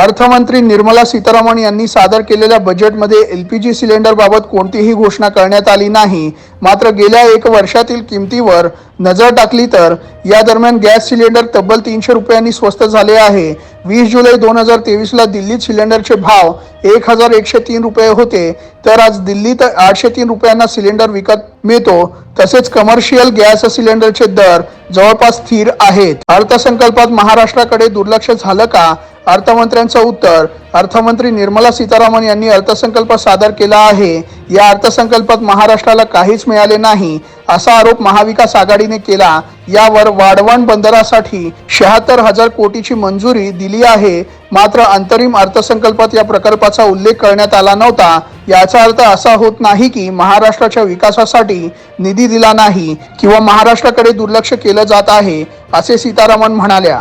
अर्थमंत्री निर्मला सीतारामन यांनी सादर केलेल्या बजेटमध्ये एलपीजी सिलेंडर बाबत कोणतीही घोषणा करण्यात आली नाही। मात्र गेल्या 1 वर्षातील किमतीवर नजर टाकली तर या दरम्यान गॅस सिलेंडर तब्बल 300 रुपयांनी स्वस्त झाले आहे। 20 जुलै 2023 ला दिल्लीत सिलेंडरचे भाव 1103 रुपये होते, तर आज दिल्लीत 803 रुपयांना सिलेंडर विकत मिळतो। तसेच कमर्शियल गॅस सिलेंडरचे दर जवळपास स्थिर आहेत। अर्थसंकल्पात महाराष्ट्राकडे दुर्लक्ष झालं का? अर्थमंत्र्यांचं उत्तर, अर्थमंत्री निर्मला सीतारामन यांनी अर्थसंकल्प सादर केला आहे। या अर्थसंकल्पात महाराष्ट्राला काहीच मिळाले नाही असा आरोप महाविकास आघाडीने केला। यावर वाढवण बंदरासाठी 76,000 कोटीची मंजुरी दिली आहे, मात्र अंतरिम अर्थसंकल्पात या प्रकल्पाचा उल्लेख करण्यात आला नव्हता। याचा अर्थ असा होत नाही की महाराष्ट्राच्या विकासासाठी निधी दिला नाही किंवा महाराष्ट्राकडे दुर्लक्ष केलं जात आहे, असे सीतारामन म्हणाल्या।